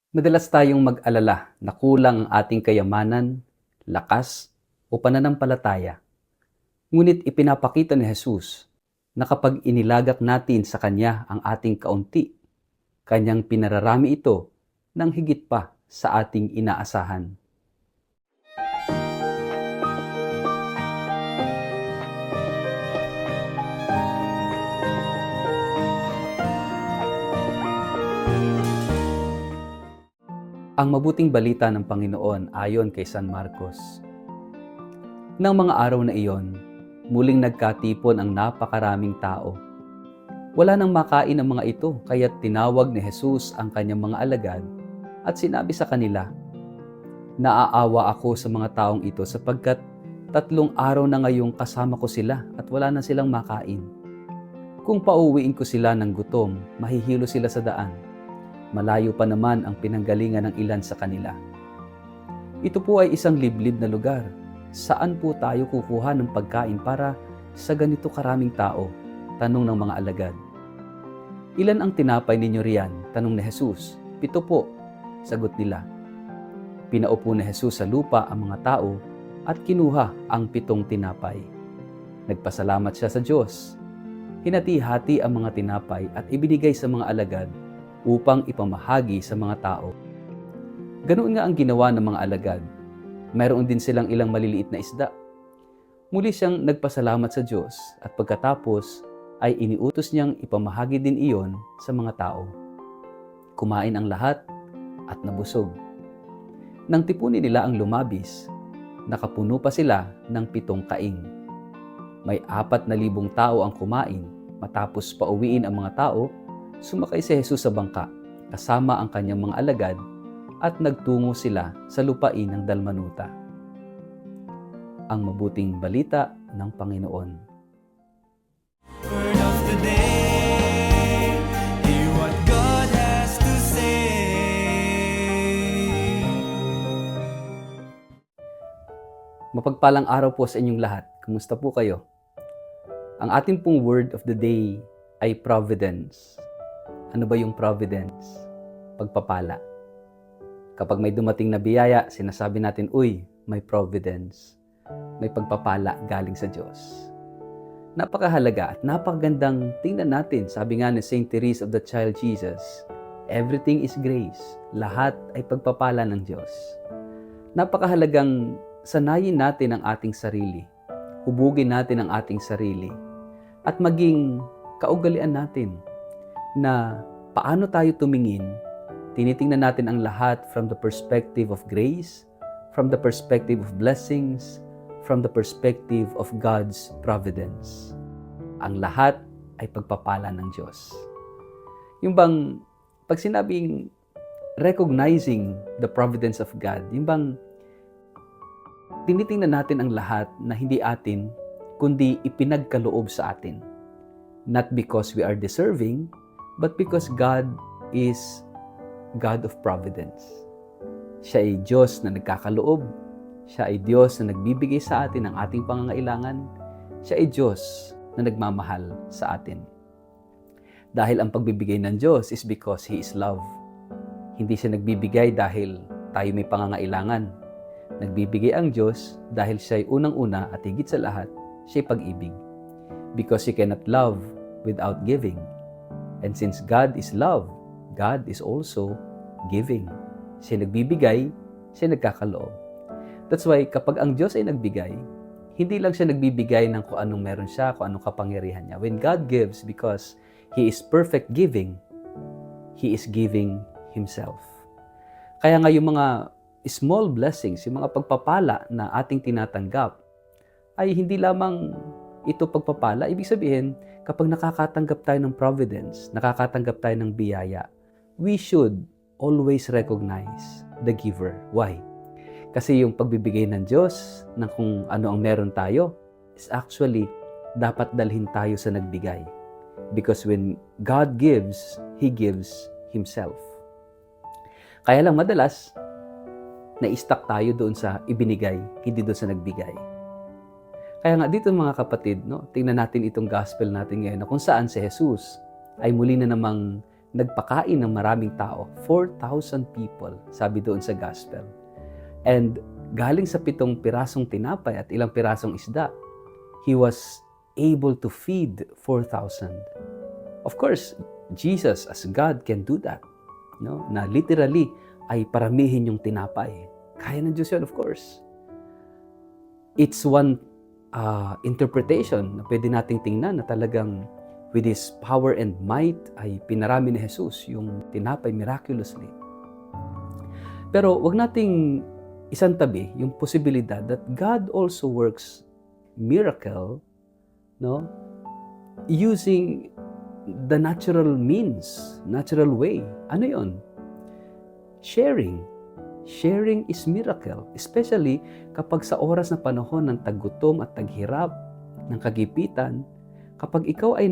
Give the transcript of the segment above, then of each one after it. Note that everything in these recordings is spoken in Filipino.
Madalas tayong mag-alala na kulang ang ating kayamanan, lakas, o pananampalataya. Ngunit ipinapakita ni Jesus na kapag inilagak natin sa Kanya ang ating kaunti, Kanyang pinararami ito ng higit pa sa ating inaasahan. Ang mabuting balita ng Panginoon ayon kay San Marcos. Nang mga araw na iyon, muling nagkatipon ang napakaraming tao. Wala nang makain ang mga ito, kaya't tinawag ni Jesus ang kanyang mga alagad at sinabi sa kanila, "Naaawa ako sa mga taong ito sapagkat 3 araw na ngayong kasama ko sila at wala na silang makain. Kung pauwiin ko sila ng gutom, mahihilo sila sa daan. Malayo pa naman ang pinanggalingan ng ilan sa kanila. Ito po ay isang liblib na lugar. Saan po tayo kukuha ng pagkain para sa ganito karaming tao?" Tanong ng mga alagad. "Ilan ang tinapay ninyo riyan?" Tanong ni Jesus. "7 po," sagot nila. Pinaupo ni Jesus sa lupa ang mga tao at kinuha ang 7 tinapay. Nagpasalamat siya sa Diyos. Hinati-hati ang mga tinapay at ibinigay sa mga alagad upang ipamahagi sa mga tao. Ganoon nga ang ginawa ng mga alagad. Mayroon din silang ilang maliliit na isda. Muli siyang nagpasalamat sa Diyos at pagkatapos ay iniutos niyang ipamahagi din iyon sa mga tao. Kumain ang lahat at nabusog. Nang tipunin nila ang lumabis, nakapuno pa sila ng 7 kaing. May 4,000 tao ang kumain. Matapos pauwiin ang mga tao, sumakay si Jesus sa bangka kasama ang kanyang mga alagad at nagtungo sila sa lupain ng Dalmanuta. Ang mabuting balita ng Panginoon. Word of the day, hear what God has to say. Mapagpalang araw po sa inyong lahat. Kumusta po kayo? Ang ating pong word of the day ay providence. Ano ba yung providence? Pagpapala. Kapag may dumating na biyaya, sinasabi natin, "Uy, may providence." May pagpapala galing sa Diyos. Napakahalaga at napakagandang tingnan natin. Sabi nga ni Saint Therese of the Child Jesus, everything is grace. Lahat ay pagpapala ng Diyos. Napakahalagang sanayin natin ang ating sarili. Hubugin natin ang ating sarili. At maging kaugalian natin na paano tayo tumingin. Tinitingnan natin ang lahat from the perspective of grace, from the perspective of blessings, from the perspective of God's providence. Ang lahat ay pagpapala ng Diyos. Yung bang, pag sinabing recognizing the providence of God, yung bang tinitingnan natin ang lahat na hindi atin, kundi ipinagkaloob sa atin. Not because we are deserving, but because God is God of providence. Siya ay Diyos na nagkakaloob. Siya ay Diyos na nagbibigay sa atin ng ating pangangailangan. Siya ay Diyos na nagmamahal sa atin. Dahil ang pagbibigay ng Diyos is because He is love. Hindi siya nagbibigay dahil tayo may pangangailangan. Nagbibigay ang Diyos dahil siya ay unang-una at higit sa lahat, siya ay pag-ibig. Because you cannot love without giving. And since God is love, God is also giving. Siya nagbibigay, siya nagkakaloob. That's why kapag ang Diyos ay nagbigay, hindi lang siya nagbibigay ng kung anong meron siya, kung anong kapangyarihan niya. When God gives, because He is perfect giving, He is giving Himself. Kaya nga yung mga small blessings, yung mga pagpapala na ating tinatanggap, ay hindi lamang ito pagpapala. Ibig sabihin, kapag nakakatanggap tayo ng providence, nakakatanggap tayo ng biyaya, we should always recognize the giver. Why? Kasi yung pagbibigay ng Diyos ng kung ano ang meron tayo is actually dapat dalhin tayo sa nagbigay. Because when God gives, He gives Himself. Kaya lang madalas, na-stuck tayo doon sa ibinigay, hindi doon sa nagbigay. Kaya nga dito mga kapatid, tingnan natin itong gospel natin ngayon na kung saan si Jesus ay muli na namang nagpakain ng maraming tao. 4,000 people, sabi doon sa gospel. And galing sa 7 pirasong tinapay at ilang pirasong isda, he was able to feed 4,000. Of course, Jesus as God can do that. No? Na literally ay paramihin yung tinapay. Kaya ng Diyos yun, of course. It's one interpretation na pwede nating tingnan na talagang with His power and might ay pinarami ni Jesus yung tinapay miraculously. Pero wag nating isantabi yung posibilidad that God also works miracle, no, using the natural means, natural way. Ano yon? Sharing. Sharing is miracle, especially kapag sa oras na panahon ng taggutom at taghirap, ng kagipitan, kapag ikaw ay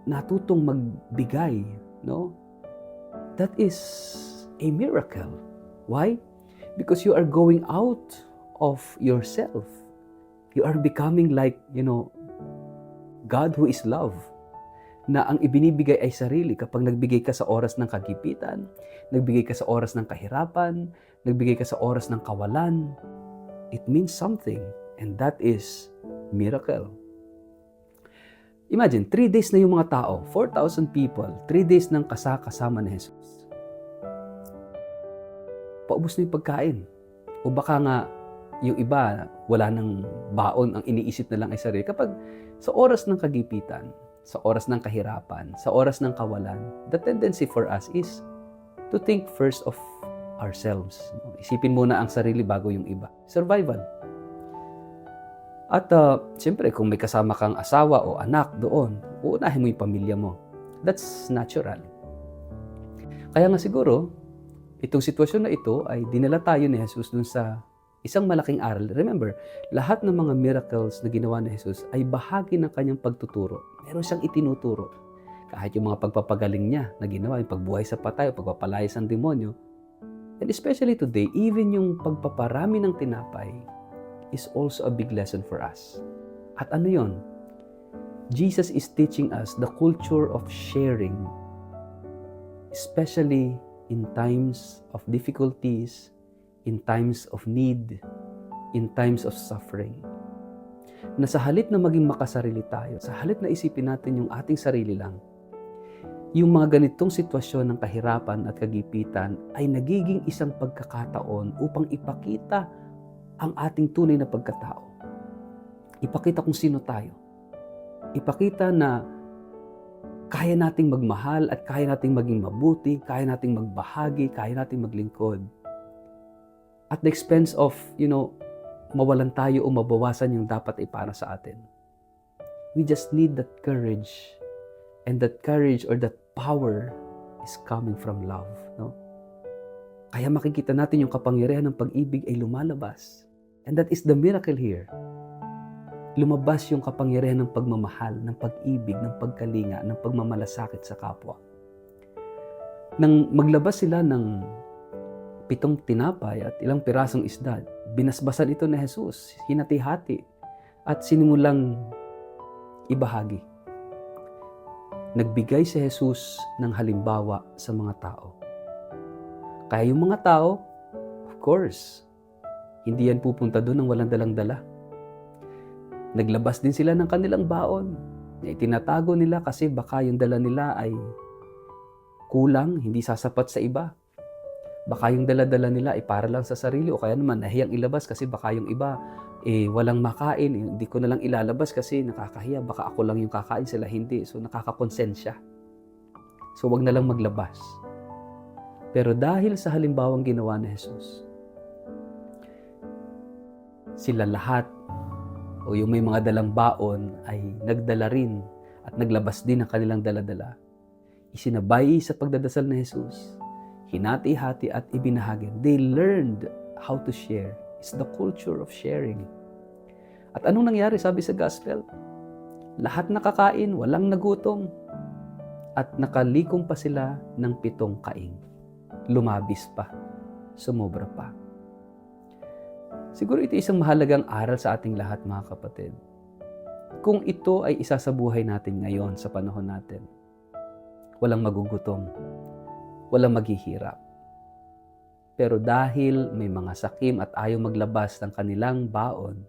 natutong magbigay, no? That is a miracle. Why? Because you are going out of yourself. You are becoming like, God who is love. Na ang ibinibigay ay sarili kapag nagbigay ka sa oras ng kagipitan, nagbigay ka sa oras ng kahirapan, nagbigay ka sa oras ng kawalan. It means something, and that is miracle. Imagine, 3 days na yung mga tao, 4,000 people, 3 days nang kasama ni Jesus. Paubos na yung pagkain. O baka nga, yung iba, wala nang baon, ang iniisip na lang ay sarili. Kapag sa oras ng kagipitan, sa oras ng kahirapan, sa oras ng kawalan, the tendency for us is to think first of ourselves. Isipin muna ang sarili bago yung iba. Survival. At siyempre, kung may kasama kang asawa o anak doon, uunahin mo yung pamilya mo. That's natural. Kaya nga siguro, itong sitwasyon na ito ay dinala tayo ni Jesus dun sa isang malaking aral. Remember, lahat ng mga miracles na ginawa ni Jesus ay bahagi ng kanyang pagtuturo. Meron siyang itinuturo. Kahit yung mga pagpapagaling niya na ginawa, yung pagbuhay sa patay o pagpapalayas ng demonyo. And especially today, even yung pagpaparami ng tinapay is also a big lesson for us. At ano yon? Jesus is teaching us the culture of sharing, especially in times of difficulties, in times of need, in times of suffering. Na sa halip na maging makasarili tayo, sa halip na isipin natin yung ating sarili lang, yung mga ganitong sitwasyon ng kahirapan at kagipitan ay nagiging isang pagkakataon upang ipakita ang ating tunay na pagkatao. Ipakita kung sino tayo. Ipakita na kaya nating magmahal at kaya nating maging mabuti, kaya nating magbahagi, kaya nating maglingkod. At the expense of, mawalan tayo o mabawasan yung dapat ay para sa atin. We just need that courage. And that courage or that power is coming from love. No? Kaya makikita natin yung kapangyarihan ng pag-ibig ay lumalabas. And that is the miracle here. Lumabas yung kapangyarihan ng pagmamahal, ng pag-ibig, ng pagkalinga, ng pagmamalasakit sa kapwa. Nang maglabas sila ng 7 tinapay at ilang pirasong isda, binasbasan ito ni Jesus, hinati-hati, at sinimulang ibahagi. Nagbigay si Jesus ng halimbawa sa mga tao. Kaya yung mga tao, of course, hindi yan pupunta doon ng walang dalang-dala. Naglabas din sila ng kanilang baon na itinatago nila kasi baka yung dala nila ay kulang, hindi sasapat sa iba. Baka yung dala-dala nila ay para lang sa sarili o kaya naman nahiyang ilabas kasi baka yung iba walang makain. Hindi ko na lang ilalabas kasi nakakahiya. Baka ako lang yung kakain, sila hindi. So nakakakonsensya. So wag na lang maglabas. Pero dahil sa halimbawang ginawa ni Jesus, sila lahat o yung may mga dalang baon ay nagdala rin at naglabas din ng kanilang dala-dala. Isinabay sa pagdadasal ni Jesus, hinati-hati at ibinahagi. They learned how to share. It's the culture of sharing. At anong nangyari sabi sa gospel? Lahat nakakain, walang nagutom. At nakalikom pa sila ng 7 kaing. Lumabis pa. Sumobra pa. Siguro ito isang mahalagang aral sa ating lahat, mga kapatid. Kung ito ay isa sa buhay natin ngayon sa panahon natin, walang magugutom, walang maghihirap. Pero dahil may mga sakim at ayaw maglabas ng kanilang baon,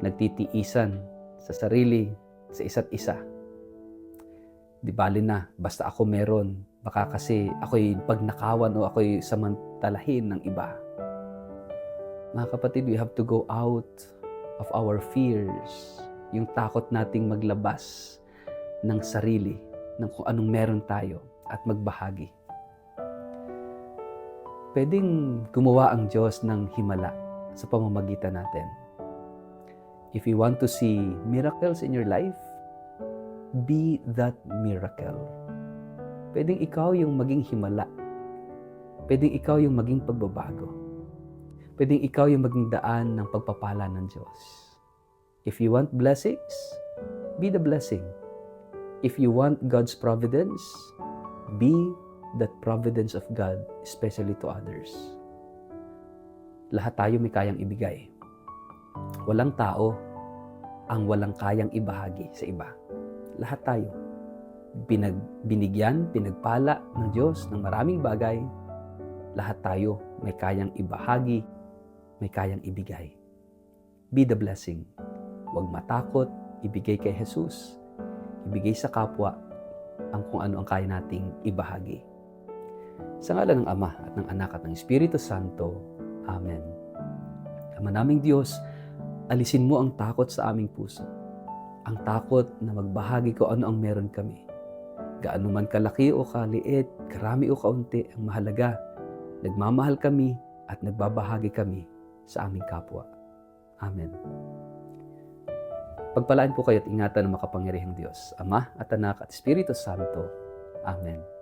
nagtitiisan sa sarili, sa isa't isa. Di bali na, basta ako meron. Baka kasi ako'y pagnakawan o ako'y samantalahin ng iba. Mga kapatid, we have to go out of our fears. Yung takot nating maglabas ng sarili, ng kung anong meron tayo at magbahagi. Pwedeng gumawa ang Diyos ng himala sa pamamagitan natin. If you want to see miracles in your life, be that miracle. Pwedeng ikaw yung maging himala. Pwedeng ikaw yung maging pagbabago. Pwedeng ikaw yung maging daan ng pagpapala ng Diyos. If you want blessings, be the blessing. If you want God's providence, be that providence of God, especially to others. Lahat tayo may kayang ibigay. Walang tao ang walang kayang ibahagi sa iba. Lahat tayo. Binigyan, pinagpala ng Diyos ng maraming bagay. Lahat tayo may kayang ibahagi, may kayang ibigay. Be the blessing. Huwag matakot, ibigay kay Jesus. Ibigay sa kapwa ang kung ano ang kaya nating ibahagi. Sa ngalan ng Ama at ng Anak at ng Espiritu Santo. Amen. Ama naming Diyos, alisin mo ang takot sa aming puso. Ang takot na magbahagi ko ano ang meron kami. Gaano man kalaki o kaliit, karami o kaunti, ang mahalaga, nagmamahal kami at nagbabahagi kami sa aming kapwa. Amen. Pagpalaan po kayo at ingatan ng makapangyarihang Diyos, Ama at Anak at Espiritu Santo. Amen.